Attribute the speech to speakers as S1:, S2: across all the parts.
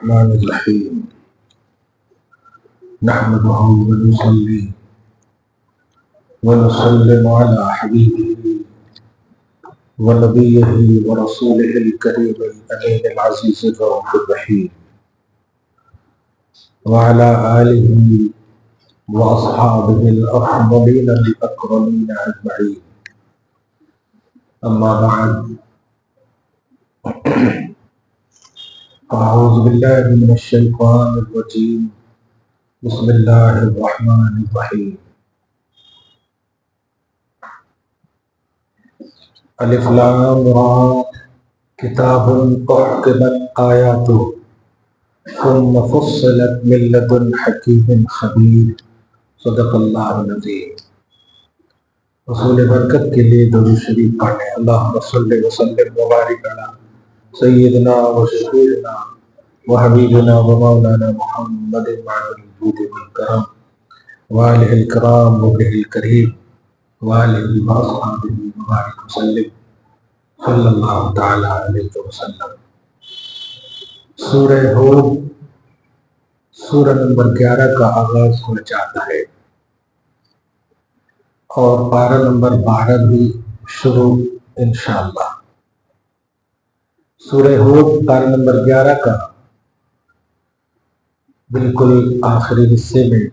S1: الرحمن الرحیم نحمده ونصلي ونسلم على حبيبه ونبيه ورسوله الكريم الأمين العزيز الرؤوف الرحيم وعلى آله وأصحابه الأفضلين الأكرمين أجمعين. أما بعد، أعوذ بالله من الشيطان الرجيم. بسم الله الرحمن الرحيم. الف لام را کتاب احکمت آیاته ثم فصلت من لدن حکیم خبیر. صدق اللہ العظیم. رسول برکت کے لیے درود شریف پڑھیں. اللہم صلی وسلم وبارک علی سیدنا و شفیعنا و حبیبنا و مولانا محمد وعلی الجود والکرم وآلہ الکرام وبہ الکریم وآلہ واصحابہ وبارک وسلم صلی اللہ تعالی علیہ وسلم. سورہ ہود سورہ نمبر 11 کا آغاز ہو جاتا ہے اور پارہ نمبر 12 بھی شروع انشاءاللہ. سورہ ہود پارہ نمبر 11 کا بالکل آخری حصے میں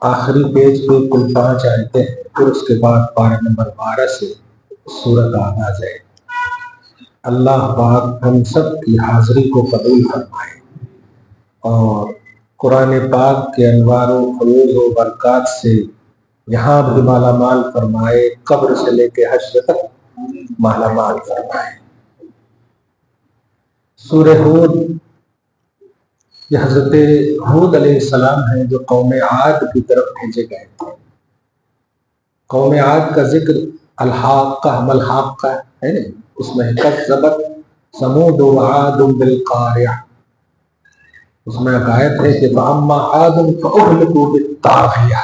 S1: آخری پیج پہ کل 5 آیتیں ہیں، پھر اس کے بعد پارہ نمبر 12 سے سورہ کا آغاز ہے. اللہ پاک ہم سب کی حاضری کو قبول فرمائے اور قرآن پاک کے انوار و فیوز و برکات سے یہاں بھی مالا مال فرمائے، قبر سے لے کے حشر تک مالا مال فرمائے. سورہ ہود یہ حضرت ہود علیہ السلام ہیں جو قوم عاد کی طرف بھیجے گئے تھے. قوم عاد کا ذکر الحاقہ ملحاقہ ہے نا، اس میں کذبت ثمود وعاد بالقارعہ، اس میں آیت ہے کہ فاما عاد فاہلکوا بالطاغیہ،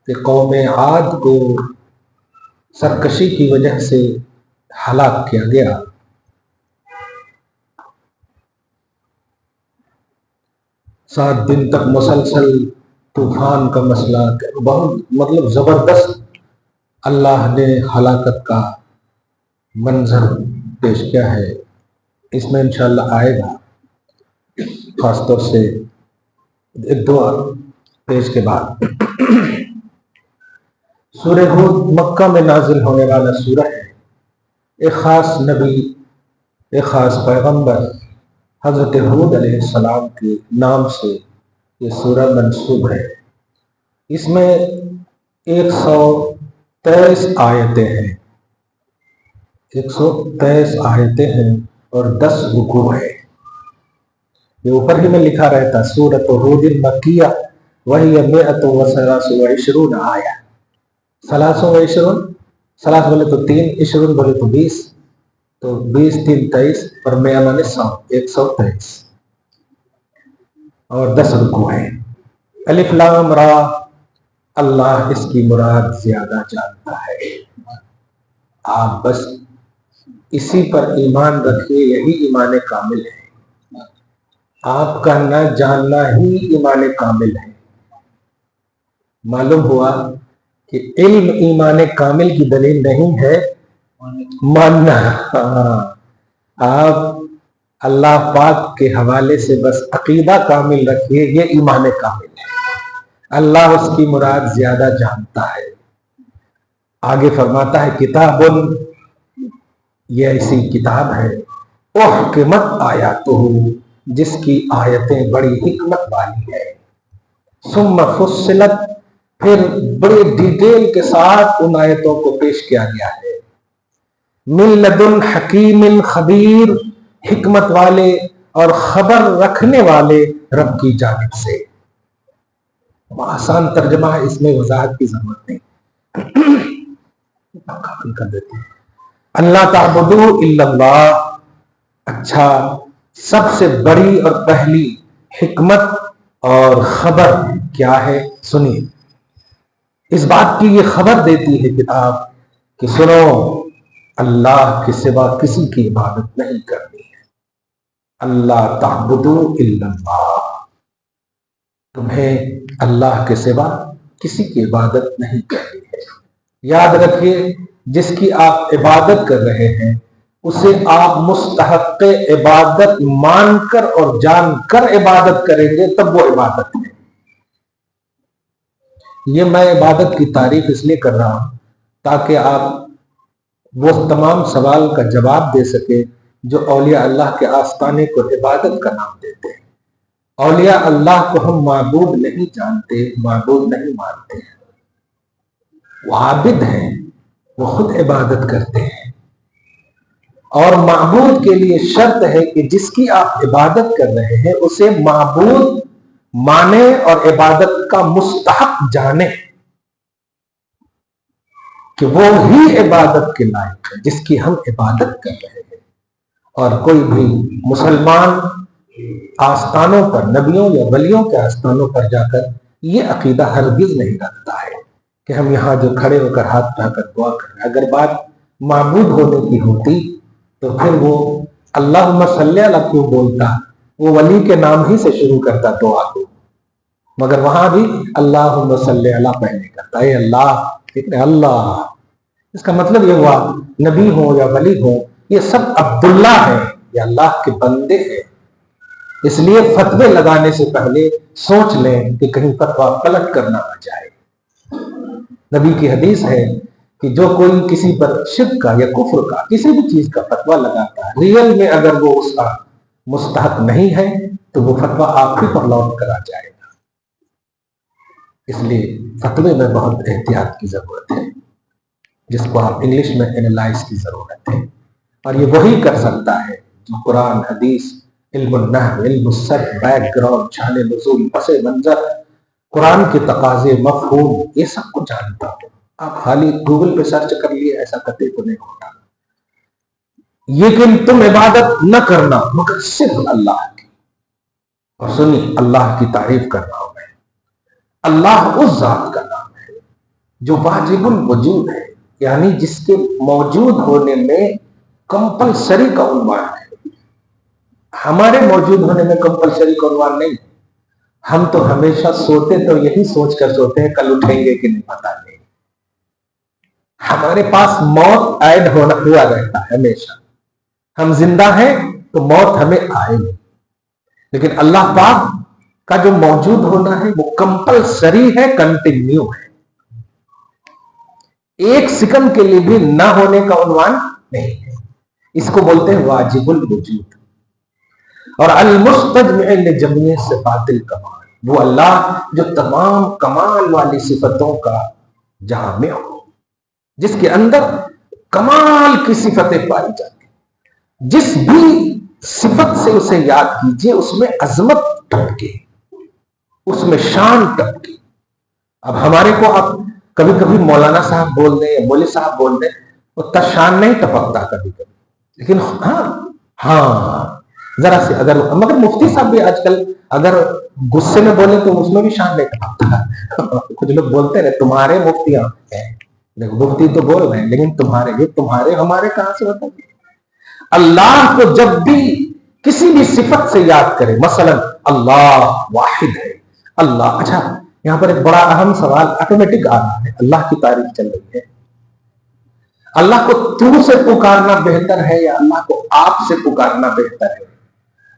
S1: کہ قوم عاد کو سرکشی کی وجہ سے ہلاک کیا گیا. 7 دن تک مسلسل طوفان کا مسئلہ، بہت مطلب زبردست اللہ نے ہلاکت کا منظر پیش کیا ہے. اس میں انشاءاللہ آئے گا، خاص طور سے 1-2 پیج کے بعد. سورہ ہود مکہ میں نازل ہونے والا سورہ ہے. ایک خاص نبی، ایک خاص پیغمبر حضرت ہود علیہ السلام کے نام سے یہ سورہ منسوب ہے. اس میں 123 آیتیں ہیں، 123 آیتیں ہیں اور 10 رکوع ہیں. یہ اوپر ہی میں لکھا رہتا سورۃ ہود مکیہ وہی 123 آیہ. 23 سلاس بولے تو 3، 20 بولے تو 20، تو 20 3 23 اور میں نے 123 اور 10 رکوع ہیں. الف لام را، اللہ اس کی مراد زیادہ جانتا ہے. آپ بس اسی پر ایمان رکھیے، یہی ایمان کامل ہے. آپ کا نہ جاننا ہی ایمان کامل ہے. معلوم ہوا کہ علم ایمان کامل کی دلیل نہیں ہے، ماننا. آپ اللہ پاک کے حوالے سے بس عقیدہ کامل رکھیے، یہ ایمان کامل ہے. اللہ اس کی مراد زیادہ جانتا ہے. آگے فرماتا ہے کتاب، یہ ایسی کتاب ہے احکمت آیاتہ، جس کی آیتیں بڑی حکمت والی ہے. ثم فصلت، پھر بڑے ڈیٹیل کے ساتھ ان آیتوں کو پیش کیا گیا ہے. من لدن حکیم خبیر، حکمت والے اور خبر رکھنے والے رب کی جانب سے. آسان ترجمہ ہے، اس میں وضاحت کی ضرورت نہیں. کر دیتے ہیں اللہ تعبدوا الا اللہ. اچھا، سب سے بڑی اور پہلی حکمت اور خبر کیا ہے سنیے. اس بات کی یہ خبر دیتی ہے کتاب کہ سنو، اللہ کے سوا کسی کی عبادت نہیں کرنی ہے. اللہ تعبدوا الا اللہ، تمہیں اللہ کے سوا کسی کی عبادت نہیں کرنی ہے۔ یاد رکھیے، جس کی آپ عبادت کر رہے ہیں اسے آپ مستحق عبادت مان کر اور جان کر عبادت کریں گے، تب وہ عبادت ہے۔ یہ میں عبادت کی تعریف اس لیے کر رہا ہوں تاکہ آپ وہ تمام سوال کا جواب دے سکے جو اولیاء اللہ کے آستانے کو عبادت کا نام دیتے ہیں۔ اولیاء اللہ کو ہم معبود نہیں جانتے، معبود نہیں مانتے ہیں، وہ عابد ہیں، وہ خود عبادت کرتے ہیں۔ اور معبود کے لیے شرط ہے کہ جس کی آپ عبادت کر رہے ہیں اسے معبود مانے اور عبادت کا مستحق جانے کہ وہ ہی عبادت کے لائق ہے جس کی ہم عبادت کر رہے ہیں۔ اور کوئی بھی مسلمان آستانوں پر، نبیوں یا ولیوں کے آستانوں پر جا کر یہ عقیدہ ہرگز نہیں رکھتا ہے کہ ہم یہاں جو کھڑے ہو کر ہاتھ اٹھا کر دعا کر رہے ہیں۔ اگر بات معبود ہونے کی ہوتی تو پھر وہ اللہم صلی اللہ کیوں بولتا، وہ ولی کے نام ہی سے شروع کرتا دعا کو، مگر وہاں بھی اللہم صلی اللہ پہلے کرتا ہے۔ اللہ، اللہ، اس کا مطلب یہ ہوا نبی ہو یا ولی ہو یہ سب عبداللہ ہیں، یہ اللہ کے بندے ہیں۔ اس لیے فتوے لگانے سے پہلے سوچ لیں کہ کہیں فتویٰ پلٹ کرنا نہ جائے۔ نبی کی حدیث ہے کہ جو کوئی کسی پر شرک کا یا کفر کا کسی بھی چیز کا فتویٰ لگاتا ہے، ریئل میں اگر وہ اس کا مستحق نہیں ہے تو وہ فتویٰ آپ ہی پر لوٹ کر آ جائے گا۔ اس لیے فتوے میں بہت احتیاط کی ضرورت ہے، جس کو آپ انگلش میں اینالائز کی ضرورت ہے، اور یہ وہی کر سکتا ہے جو قرآن، حدیث، علم النحو، علم الصرف، بیک گراؤنڈ، شان نزول، پس منظر، قرآن کے تقاضے، مفہوم، یہ سب کو جانتا ہو۔ آپ خالی گوگل پہ سرچ کر لیے ایسا قطعی تو نہیں ہوتا۔ لیکن تم عبادت نہ کرنا مگر صرف اللہ کی، اور سنی اللہ کی تعریف کر رہا ہوں میں۔ اللہ اس ذات کا نام ہے جو واجب الوجود ہے، یعنی جس کے موجود ہونے میں کمپلسری کا عنوان ہے۔ ہمارے موجود ہونے میں کمپلسری کا عنوان نہیں۔ ہم تو ہمیشہ سوتے تو یہی سوچ کر سوتے ہیں کل اٹھیں گے کہ نہیں پتا نہیں۔ ہمارے پاس موت ایڈ ہوا رہتا ہے ہمیشہ، ہم زندہ ہیں تو موت ہمیں آئے گی، لیکن اللہ پاک کا جو موجود ہونا ہے وہ کمپلسری ہے، کنٹینیو ہے، ایک سیکنڈ کے لیے بھی نہ ہونے کا عنوان نہیں ہے۔ اس کو بولتے ہیں واجب الوجود۔ اور المستجمع لجمیع صفات الکمال، وہ اللہ جو تمام کمال والی صفتوں کا جامع ہو، جس کے اندر کمال کی صفتیں پائی جاتی ہیں۔ جس بھی صفت سے اسے یاد کیجئے اس میں عظمت ٹپکے، اس میں شان ٹپکے۔ اب ہمارے کو آپ کبھی کبھی مولانا صاحب بول دیں یا مولوی صاحب بول دیں، اتنا شان نہیں ٹپکتا کبھی کبھی، لیکن ہاں ذرا سے اگر، مگر مفتی صاحب بھی آج کل اگر غصے میں بولے تو اس میں بھی شان نہیں ٹپکتا۔ کچھ لوگ بولتے رہے تمہارے مفتی ہیں، مفتی تو بول رہے ہیں لیکن تمہارے ہمارے کہاں سے بتائیے۔ اللہ کو جب بھی کسی بھی صفت سے یاد کرے، مثلا اللہ واحد ہے، اللہ، اچھا یہاں پر ایک بڑا اہم سوال آٹومیٹک آ رہا ہے، اللہ کی تعریف چل رہی ہے، اللہ کو تو سے پکارنا بہتر ہے یا اللہ کو آپ سے پکارنا بہتر ہے؟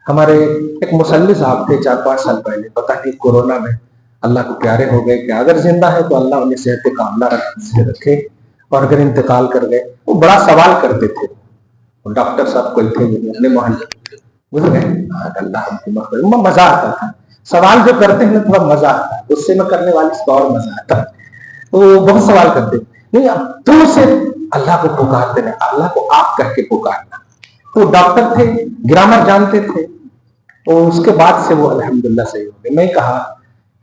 S1: ہمارے ایک مصلی صاحب تھے 4-5 سال پہلے، پتہ نہیں کورونا میں اللہ کو پیارے ہو گئے کہ اگر زندہ ہے تو اللہ انہیں صحت کاملہ رکھے، اور اگر انتقال کر گئے، وہ بڑا سوال کرتے تھے، ڈاکٹر صاحب کوئی تھے اپنے محلے گزر گئے، اللہ ان کی مغفرت، مزہ آتا تھا سوال جو کرتے ہیں تھوڑا مزہ آتا ہے، غصے میں کرنے والے اس کا اور مزہ آتا ہے، وہ بہت سوال کرتے نہیں، اب تو سے اللہ کو پکارتے ہیں، اللہ کو آپ کہہ کے پکارنا۔ تو ڈاکٹر تھے، گرامر جانتے تھے، اور اس کے بعد سے وہ الحمدللہ صحیح ہو گئے۔ میں کہا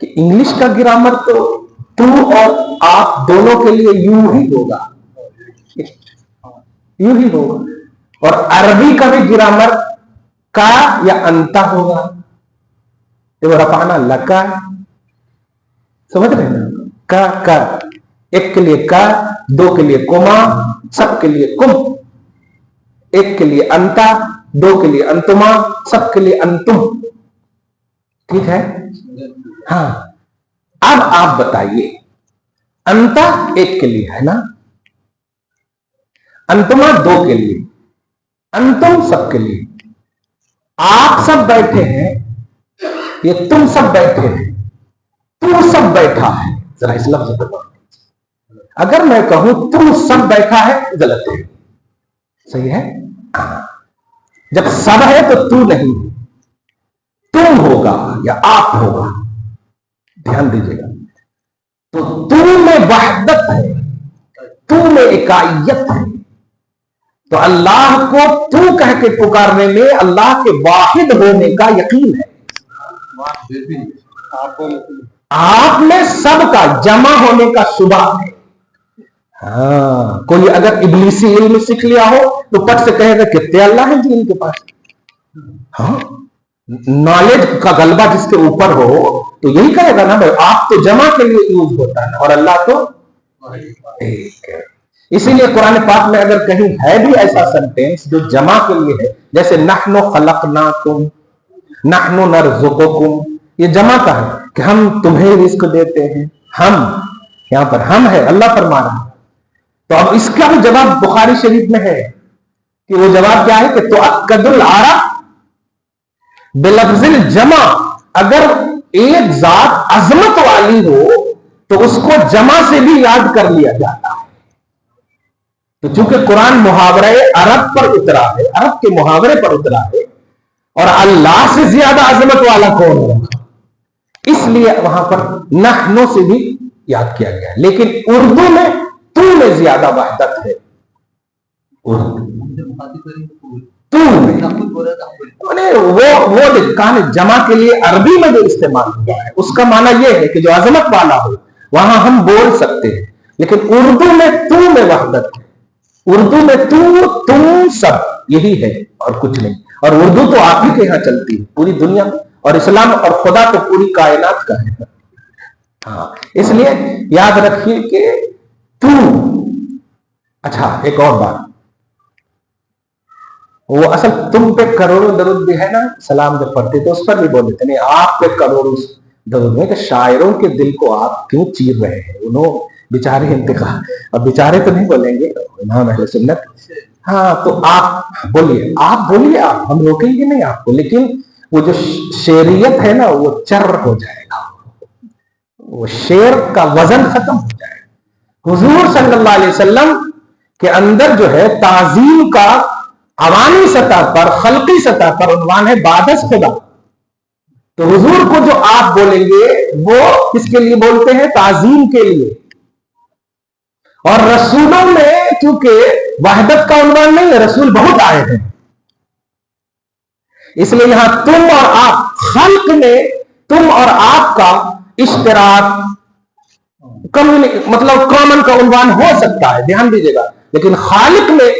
S1: کہ انگلش کا گرامر تو اور آپ دونوں کے لیے یوں ہی ہوگا، یوں ہی ہوگا، اور عربی کا بھی گرامر کا یا انتا ہوگا، وہ رفعنا لکا، سمجھ رہے ہیں؟ کا ایک کے لیے کا، دو کے لیے کما، سب کے لیے کم، ایک کے لیے انتا، دو کے لیے انتما, سب کے لیے انتم. ٹھیک ہے؟ ہاں. اب آپ بتائیے, انتا ایک کے لیے ہے نا, انتما دو کے لیے, انتم سب کے لیے. آپ سب بیٹھے ہیں, یہ تم سب بیٹھے ہیں, تو سب بیٹھا ہے. ذرا اس لفظ کو اگر میں کہوں تم سب بیٹھا ہے, غلط ہے. صحیح ہے؟ جب سب ہے تو تو نہیں, تم ہوگا یا آپ ہوگا. دھیان دیجیے گا. تو تو میں وحدت ہے, تو میں اکائیت ہے. تو اللہ کو تو کہہ کے پکارنے میں اللہ کے واحد ہونے کا یقین ہے. آپ میں سب کا جمع ہونے کا شبہ ہے. ہاں, کوئی اگر ابلیسی علم سیکھ لیا ہو تو پٹ سے کہے گا کتنے اللہ ہیں جی ان کے پاس. ہاں, نالج کا غلبہ جس کے اوپر ہو تو یہی کہے گا نا بھائی آپ تو جمع کے لیے یوز ہوتا ہے اور اللہ تو ایک ہے. اسی لیے قرآن پاک میں اگر کہیں ہے بھی ایسا سینٹینس جو جمع کے لیے ہے, جیسے نحن خلقناکم, نحن نرزقکم, یہ جمع کا ہے کہ ہم تمہیں رزق دیتے ہیں. ہم, یہاں پر ہم ہے, اللہ فرما رہا ہے. تو اب اس کا بھی جواب بخاری شریف میں ہے کہ وہ جواب کیا ہے کہ تؤکد العرب بلفظ الجمع. اگر ایک ذات عظمت والی ہو تو اس کو جمع سے بھی یاد کر لیا جاتا ہے. تو چونکہ قرآن محاورے عرب پر اترا ہے, عرب کے محاورے پر اترا ہے, اور اللہ سے زیادہ عظمت والا کون ہوگا, اس لیے وہاں پر نحنو سے بھی یاد کیا گیا. لیکن اردو میں تو میں زیادہ وحدت ہے. تو میں وہ کہانی جمع کے لیے عربی میں جو استعمال ہوا ہے اس کا معنی یہ ہے کہ جو عظمت والا ہو وہاں ہم بول سکتے ہیں. لیکن اردو میں تو میں وحدت ہے. اردو میں تو, تم, سب, یہی ہے اور کچھ نہیں. اور اردو تو آپ ہی کے یہاں چلتی ہے پوری دنیا میں, اور اسلام اور خدا تو پوری کائنات کا ہے. ہاں, اس لیے یاد رکھیے کہ تو. اچھا, ایک اور بات, وہ اصل تم پہ کروڑوں درود بھی ہے نا, سلام جب پڑھتے تو اس پر بھی بول دیتے, نہیں آپ پہ کروڑوں درود ہے کہ شاعروں کے دل کو آپ کیوں چیر رہے ہیں. انہوں بیچارے انتقال, اب بیچارے تو نہیں بولیں گے امام اہل سنت. ہاں, تو آپ بولیے, آپ بولیے, آپ, ہم روکیں گے نہیں آپ کو. لیکن وہ جو شعریت ہے نا وہ چر ہو جائے گا, وہ شعر کا وزن ختم ہو جائے گا. حضور صلی اللہ علیہ وسلم کے اندر جو ہے تعظیم کا عوامی سطح پر, خلقی سطح پر عنوان ہے بادس خدا. تو حضور کو جو آپ بولیں گے وہ کس کے لیے بولتے ہیں, تعظیم کے لیے. اور رسولوں میں چونکہ وحدت کا عنوان نہیں ہے, رسول بہت آئے ہیں, اس لیے یہاں تم اور آپ, خلق میں تم اور آپ کا اشتراک مطلب کامن کا عنوان ہو سکتا ہے, دھیان دیجیے گا. لیکن خالق میں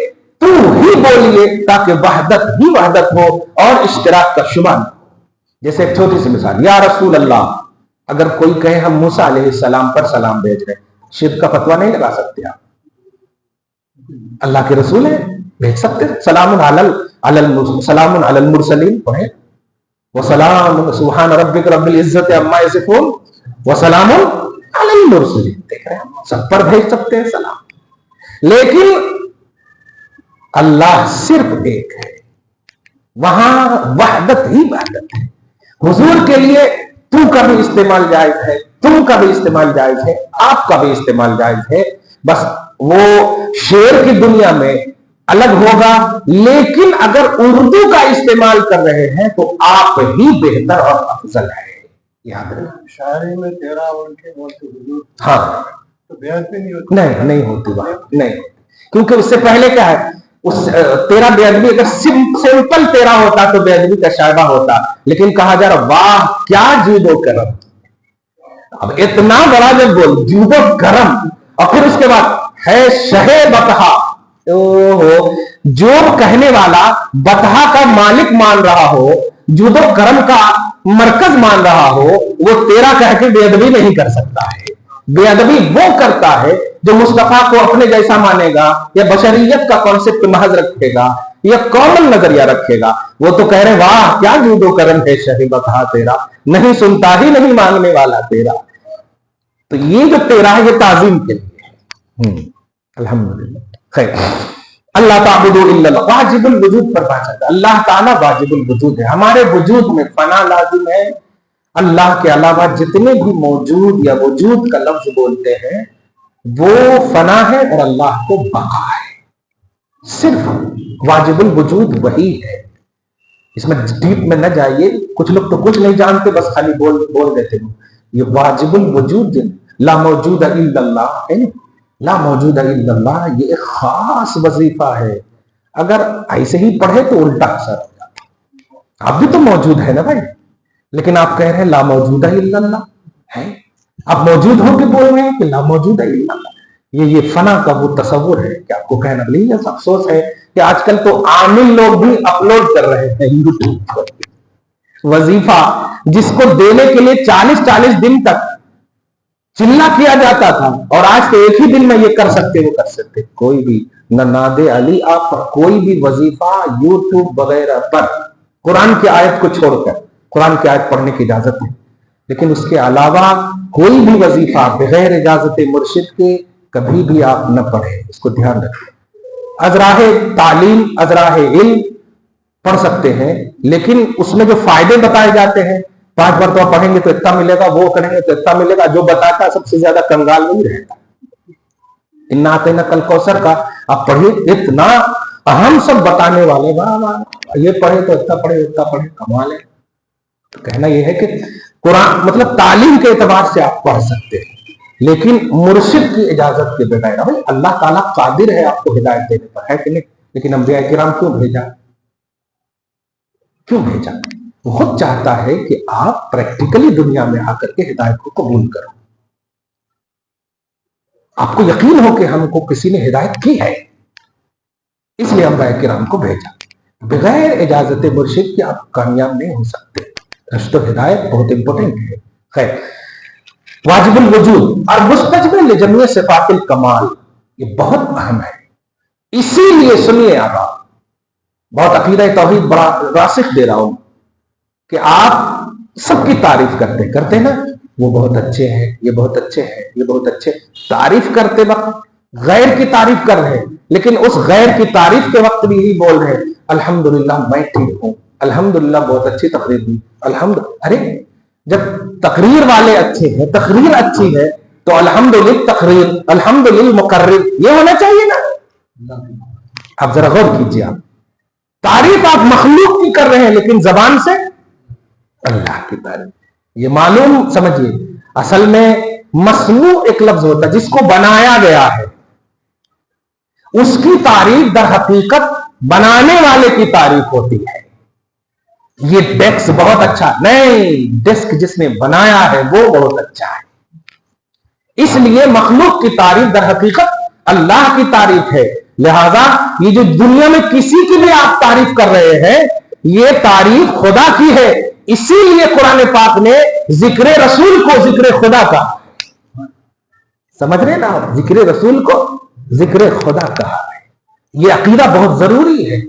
S1: تو ہی بولیے تاکہ وحدت ہی وحدت ہو اور اشتراک کا شبہ نہ ہو. جیسے ایک چھوٹی سی مثال, یا رسول اللہ, اگر کوئی کہے ہم موسیٰ علیہ السلام پر سلام بھیج رہے, شرک کا فتویٰ نہیں لگا سکتے آپ. اللہ کے رسول ہیں, بھیج سکتے. سلام علی المرسلین پڑھیں, وسلام سبحان ربک رب العزت عما یصفون وسلام علی المرسلین. دیکھ رہے ہیں, سب پر بھیج سکتے ہیں سلام. لیکن اللہ صرف ایک ہے, وہاں وحدت ہی وحدت ہے. حضور کے لیے تو کا بھی استعمال جائز ہے, تم کا بھی استعمال جائز ہے, آپ کا بھی استعمال جائز ہے. بس وہ شعر کی دنیا میں الگ ہوگا. لیکن اگر اردو کا استعمال کر رہے ہیں تو آپ ہی بہتر اور افضل ہے. یاد رکھیں,
S2: شاعری میں تیرا ان کے بولتے حضور,
S1: ہاں
S2: تو بےعدبی نہیں ہوتی.
S1: نہیں ہوتی بات, نہیں ہوتی. کیونکہ اس سے پہلے کیا ہے, تیرا بے ادبی اگر سمپل تیرا ہوتا تو بے ادبی کا شائبہ ہوتا. لیکن کہا جا رہا واہ کیا جود و کرم, اب اتنا بڑا جب بول جود و کرم, اور پھر اس کے بعد ہے شہ بطحا. جو کہنے والا بطحا کا مالک مان رہا ہو, جود و کرم کا مرکز مان رہا ہو, وہ تیرا کہہ کے بے ادبی نہیں کر سکتا ہے. بے ادبی وہ کرتا ہے جو مصطفیٰ کو اپنے جیسا مانے گا یا بشریت کا کانسیپٹ محض رکھے گا یہ کامن نظریہ رکھے گا. وہ تو کہہ رہے واہ کیا جود و کرم ہے شہ بقا تیرا, نہیں سنتا ہی نہیں مانگنے والا تیرا. تو یہ جو تیرا ہے یہ تعظیم کے لیے. الحمدللہ. خیر, اللہ تعبدوا الا اللہ, واجب الوجود پر پہنچا ہے. اللہ تعالیٰ واجب الوجود ہے. ہمارے وجود میں فنا لازم ہے. اللہ کے علاوہ جتنے بھی موجود یا وجود کا لفظ بولتے ہیں وہ فنا ہے اور اللہ کو بقا ہے. صرف واجب الوجود وہی ہے. اس میں ڈیپ میں نہ جائیے, کچھ لوگ تو کچھ نہیں جانتے, بس خالی بول دیتے ہیں. یہ واجب الوجود لا موجود الا اللہ ہے, لا موجود الا اللہ, یہ ایک خاص وظیفہ ہے. اگر ایسے ہی پڑھے تو الٹا اثر ہو جاتا. آپ بھی تو موجود ہے نا بھائی, لیکن آپ کہہ رہے ہیں لا موجود الا اللہ ہے. آپ موجود ہو کے بول رہے ہیں کہ لا موجود الا اللہ. یہ فنا کا وہ تصور ہے کہ آپ کو کہنا نہیں. افسوس ہے کہ آج کل تو عامل لوگ بھی اپلوڈ کر رہے ہیں یوٹیوب پر وظیفہ, جس کو دینے کے لیے 40 دن تک چلنا کیا جاتا تھا, اور آج تو ایک ہی دن میں یہ کر سکتے وہ کر سکتے. کوئی بھی نہ ناد علی آپ پر کوئی بھی وظیفہ یوٹیوب وغیرہ پر قرآن کی آیت کو چھوڑ کر, قرآن کی آیت پڑھنے کی اجازت ہے, لیکن اس کے علاوہ کوئی بھی وظیفہ بغیر اجازت مرشد کے کبھی بھی آپ نہ پڑھیں. اس کو دھیان رکھیں. ازراہ تعلیم ازراہ علم پڑھ سکتے ہیں, لیکن اس میں جو فائدے بتائے جاتے ہیں, 5 مرتبہ پڑھیں گے تو اتنا ملے گا, وہ کریں گے تو اتنا ملے گا, جو بتاتا ہے سب سے زیادہ کنگال نہیں رہتا. انا اعطیناک الکوثر کا آپ پڑھیے, اتنا اہم سب بتانے والے, یہ پڑھے تو اتنا پڑھے اتنا پڑھے, کمال ہے. تو کہنا یہ ہے کہ قرآن مطلب تعلیم کے اعتبار سے آپ پڑھ سکتے ہیں, لیکن مرشد کی اجازت کے بغیر. بھائی اللہ تعالیٰ قادر ہے آپ کو ہدایت دینے پر, ہے کہ نہیں, لیکن انبیاء کرام کیوں بھیجا؟ وہ خود چاہتا ہے کہ آپ پریکٹیکلی دنیا میں آ کر کے ہدایت کو قبول کرو. آپ کو یقین ہو کہ ہم کو کسی نے ہدایت کی ہے, اس لیے انبیاء کرام کو بھیجا. بغیر اجازت مرشد کے آپ کامیاب نہیں ہو سکتے. رشد و ہدایت بہت امپورٹنٹ ہے. خیر, واجب الوجود اور مستجب لجمیع صفات الکمال یہ بہت اہم ہے. اسی لیے سنیے آپ, بہت عقیدہ توحید بڑا راسخ دے رہا ہوں کہ آپ سب کی تعریف کرتے نا, وہ بہت اچھے ہیں, یہ بہت اچھے ہیں, یہ بہت اچھے. تعریف کرتے وقت غیر کی تعریف کر رہے ہیں, لیکن اس غیر کی تعریف کے وقت بھی یہی بول رہے ہیں الحمدللہ میں ٹھیک ہوں, الحمدللہ بہت اچھی تقریر دی, ارے جب تقریر والے اچھے ہیں, تقریر اچھی ہے, تو الحمدللہ تقریر, الحمدللہ مقرر, یہ ہونا چاہیے نا. آپ ذرا غور کیجیے, آپ تعریف آپ مخلوق کی کر رہے ہیں, لیکن زبان سے اللہ کی تعریف. یہ معلوم سمجھیے, اصل میں مصنوع ایک لفظ ہوتا ہے جس کو بنایا گیا ہے, اس کی تعریف در حقیقت بنانے والے کی تعریف ہوتی ہے. یہ ڈیسک بہت اچھا نہیں, ڈیسک جس نے بنایا ہے وہ بہت اچھا ہے. اس لیے مخلوق کی تعریف در حقیقت اللہ کی تعریف ہے. لہذا یہ جو دنیا میں کسی کی بھی آپ تعریف کر رہے ہیں, یہ تعریف خدا کی ہے. اسی لیے قرآن پاک نے ذکر رسول کو ذکر خدا کا, سمجھ رہے نا, ذکر رسول کو ذکر خدا کہا ہے. یہ عقیدہ بہت ضروری ہے.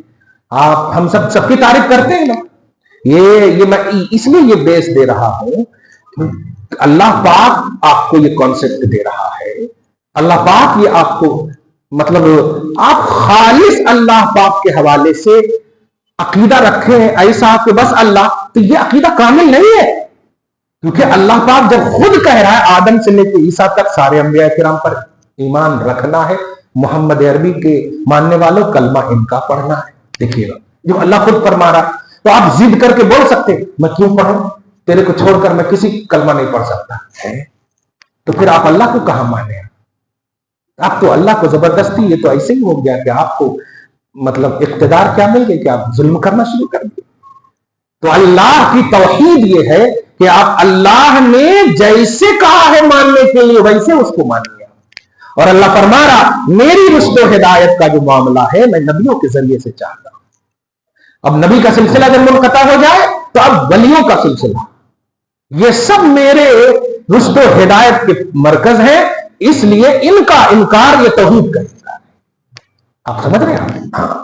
S1: آپ ہم سب کی تعریف کرتے ہیں نا, یہ میں اس لیے یہ بیس دے رہا ہوں. اللہ پاک آپ کو یہ کانسیپٹ دے رہا ہے, اللہ پاک یہ آپ کو مطلب آپ خالص اللہ پاک کے حوالے سے عقیدہ رکھے ہیں ایسا کہ بس اللہ, تو یہ عقیدہ کامل نہیں ہے. کیونکہ اللہ پاک جب خود کہہ رہا ہے آدم سے لے کے عیسیٰ تک سارے انبیاء کرام پر ایمان رکھنا ہے, محمد عربی کے ماننے والوں کلمہ ان کا پڑھنا ہے. دیکھیے گا جو اللہ خود فرما رہا, تو آپ ضد کر کے بول سکتے میں کیوں پڑھوں, تیرے کو چھوڑ کر میں کسی کلمہ نہیں پڑھ سکتا ہے, تو پھر آپ اللہ کو کہاں مانے؟ آپ تو اللہ کو زبردستی, یہ تو ایسے ہی ہو گیا کہ آپ کو مطلب اقتدار کیا مل گئی کہ آپ ظلم کرنا شروع کر دیں. تو اللہ کی توحید یہ ہے کہ آپ اللہ نے جیسے کہا ہے ماننے کے لیے ویسے اس کو مانیے. اور اللہ فرما رہا میری رشد و ہدایت کا جو معاملہ ہے میں نبیوں کے ذریعے سے چاہتا ہوں. اب نبی کا سلسلہ جب منقطع ہو جائے تو اب ولیوں کا سلسلہ, یہ سب میرے رشد و ہدایت کے مرکز ہیں, اس لیے ان کا انکار یہ توحید کرے گا. آپ سمجھ رہے ہیں؟ ہاں,